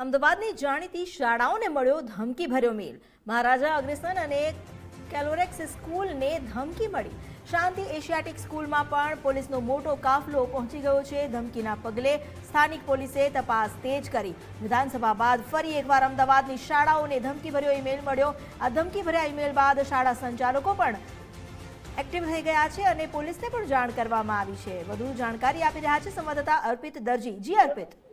અમદાવાદની જાણીતી શાળાઓને મળ્યો ધમકીભર્યો મેલ। મહારાજા અગ્રસેન અને કેલોરેક્સ સ્કૂલને ધમકી મળી। શાંતિ એશિયાટિક સ્કૂલમાં પણ પોલીસનો મોટો કાફલો પહોંચી ગયો છે। ધમકીના પગલે સ્થાનિક પોલીસે તપાસ તેજ કરી। વિધાનસભા બાદ ફરી એકવાર અમદાવાદની શાળાઓને ધમકીભર્યો ઈમેલ મળ્યો। આ ધમકીભર્યા ઈમેલ બાદ શાળા સંચાલકો પણ એક્ટિવ થઈ ગયા છે અને પોલીસને પણ જાણ કરવામાં આવી છે। વધુ જાણકારી આપી રહ્યા છે સંવાદદાતા અર્પિત દરજી। જી અર્પિત।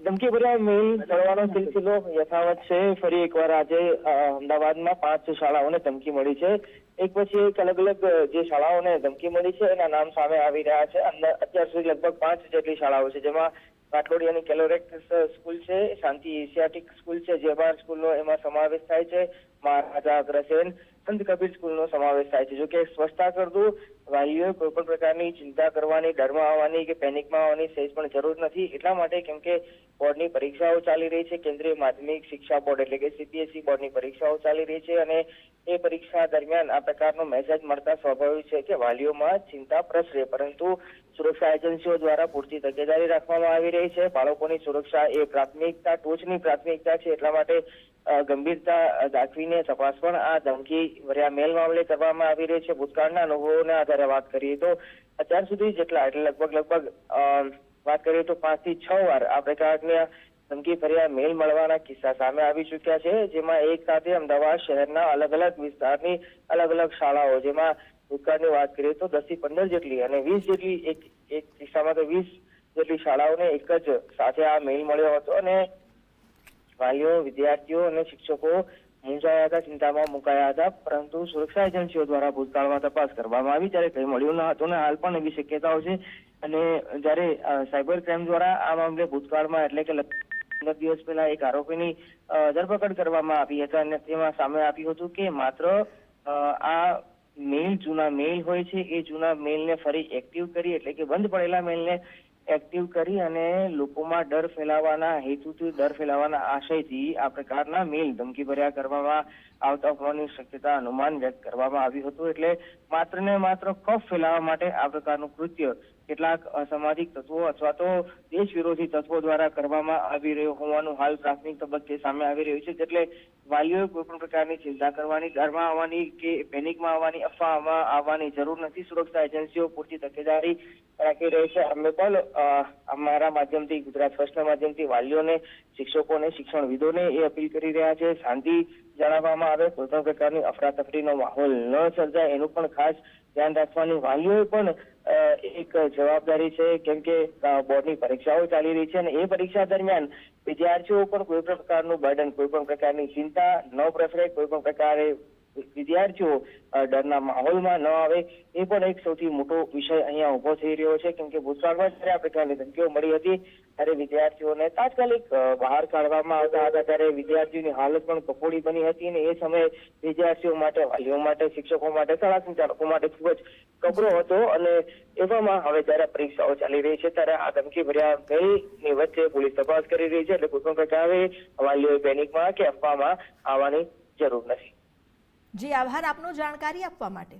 ધમકીભર્યા મેલ મળવાનો સિલસિલો યથાવત છે। ફરી એકવાર આજે અમદાવાદમાં 5 શાળાઓને ધમકી મળી છે। એક પછી એક અલગ અલગ જે શાળાઓને ધમકી મળી છે એના નામ સામે આવી રહ્યા છે। અત્યાર સુધી લગભગ 5 જેટલી શાળાઓ છે, જેમાં કાટલોડિયાની કેલોરેક્સ સ્કૂલ છે, શાંતિ એશિયાટિક સ્કૂલ છે, જેબાર સ્કૂલનો એમાં સમાવેશ થાય છે, મહારાજા અગ્રસેન, સંત કબીર સ્કૂલનો સમાવેશ થાય છે। જો કે સ્પષ્ટતા કરી દઉં, વાલીઓએ કોઈ પણ પ્રકારની ચિંતા કરવાની, ડરમાં આવવાની કે પેનિકમાં આવવાની સહેજ પણ જરૂર નથી। એટલા માટે કેમ કે બોર્ડની પરીક્ષાઓ ચાલી રહી છે। કેન્દ્રીય માધ્યમિક શિક્ષા બોર્ડ એટલે કે CBSE બોર્ડની પરીક્ષાઓ ચાલી રહી છે અને એ પરીક્ષા દરમિયાન આ પ્રકારનો મેસેજ મળતા સ્વાભાવિક છે કે વાલીઓમાં ચિંતા પ્રસરે, પરંતુ સુરક્ષા એજન્સીઓ દ્વારા પૂરતી તકેદારી રાખવામાં આવી રહી છે। બાળકોની સુરક્ષા એ પ્રાથમિકતા, ટોચની પ્રાથમિકતા છે। એટલા માટે ગંભીરતા દાખવીને તપાસ પણ આ ધમકી ભર્યા મેલ મામલે કરવામાં આવી રહી છે। ભૂતકાળના અનુભવોના આધારે વાત કરીએ તો અત્યાર સુધી જેટલા એટલે લગભગ વાત કરીએ તો 5 થી 6 વાર આ પ્રકારના ધમકી ભર્યા મેલ મળવાના કિસ્સા સામે આવી ચૂક્યા છે, જેમાં એક સાથે અમદાવાદ શહેરના અલગ અલગ વિસ્તારની અલગ અલગ શાળાઓ, જેમાં ભૂતકાળની વાત કરીએ તો 10 થી 15 જેટલી અને 20 જેટલી એક કિસ્સામાં તો 20 જેટલી શાળાઓને એક જ સાથે આ મેલ મળ્યો હતો અને વાલીઓ, વિદ્યાર્થીઓ અને શિક્ષકો મૂંઝાયા હતા, ચિંતામાં મુકાયા હતા। પરંતુ સુરક્ષા એજન્સીઓ દ્વારા ભૂતકાળમાં તપાસ કરવામાં આવી ત્યારે કંઈ મળ્યું ન હતું અને હાલ પણ એવી શક્યતાઓ છે। અને જ્યારે સાયબર ક્રાઇમ દ્વારા આ મામલે ભૂતકાળમાં એટલે કે 15 દિવસ પહેલા એક આરોપીની ધરપકડ કરવામાં આવી હતી અને તેમાં સામે આવ્યું હતું કે માત્ર આ મેલ જૂના મેલ હોય છે, એ જૂના મેલને ફરી એક્ટિવ કરી એટલે કે બંધ પડેલા મેલને એક્ટિવ કરી અને લોકોમાં ડર ફેલાવવાના હેતુથી, ડર ફેલાવવાના આશયથી આ પ્રકારના મેલ ધમકી ભર્યા કરવામાં આવતા હોવાની શક્યતા અનુમાન વ્યક્ત કરવામાં આવ્યું હતું। એટલે માત્ર ને માત્ર ખોફ ફેલાવવા માટે આ પ્રકારનું કૃત્ય કેટલાક અસામાજિક તત્વો અથવા તો દેશ વિરોધી તત્વો દ્વારા કરવામાં આવી રહ્યું હોવાનું હાલ પ્રાથમિક તબક્કે સામે આવી રહ્યું છે। એટલે વાલીઓએ કોઈ પણ પ્રકારની ચિંતા કરવાની, ડરમાં આવવાની કે પેનિકમાં આવવાની, અફવામાં આવવાની જરૂર નથી। સુરક્ષા એજન્સીઓ પૂરતી તકેદારી રાખી રહી છે। અમે પણ અમારા માધ્યમથી, ગુજરાત ફર્સ્ટના માધ્યમથી વાલીઓને, શિક્ષકોને, શિક્ષણવિદોને એ અપીલ કરી રહ્યા છે શાંતિ જણાવવામાં આવે, કોઈ પણ પ્રકારની અફરાતફરીનો માહોલ ન સર્જાય એનું પણ ખાસ ધ્યાન રાખવાની વાલીઓએ પણ એક જવાબદારી છે, કેમ કે બોર્ડની પરીક્ષાઓ ચાલી રહી છે અને એ પરીક્ષા દરમિયાન વિદ્યાર્થીઓ પણ કોઈ પણ પ્રકારનું બર્ડન, કોઈ પણ પ્રકારની ચિંતા ન પ્રસરે, કોઈ પણ પ્રકારે વિદ્યાર્થીઓ ડરના માહોલમાં ન આવે, એ પણ એક સૌથી મોટો વિષય અહીંયા ઉભો થઈ રહ્યો છે। કેમ કે ભૂતકાળમાં જ્યારે આ પ્રકારની ધમકીઓ મળી હતી ત્યારે વિદ્યાર્થીઓને તાત્કાલિક બહાર કાઢવામાં આવતા હતા, ત્યારે વિદ્યાર્થીઓની હાલત પણ કફોડી બની હતી અને એ સમયે વિદ્યાર્થીઓ માટે, વાલીઓ માટે, શિક્ષકો માટે, શાળા સંચાલકો માટે ખૂબ જ કપરો હતો અને એવામાં હવે જ્યારે પરીક્ષાઓ ચાલી રહી છે ત્યારે આ ધમકી ભર્યા મેલની વચ્ચે પોલીસ તપાસ કરી રહી છે। એટલે કોઈ પણ પ્રકારે વાલીઓએ પેનિકમાં કે અફવામાં આવવાની જરૂર નથી। જી આભાર આપનો જાણકારી આપવા માટે।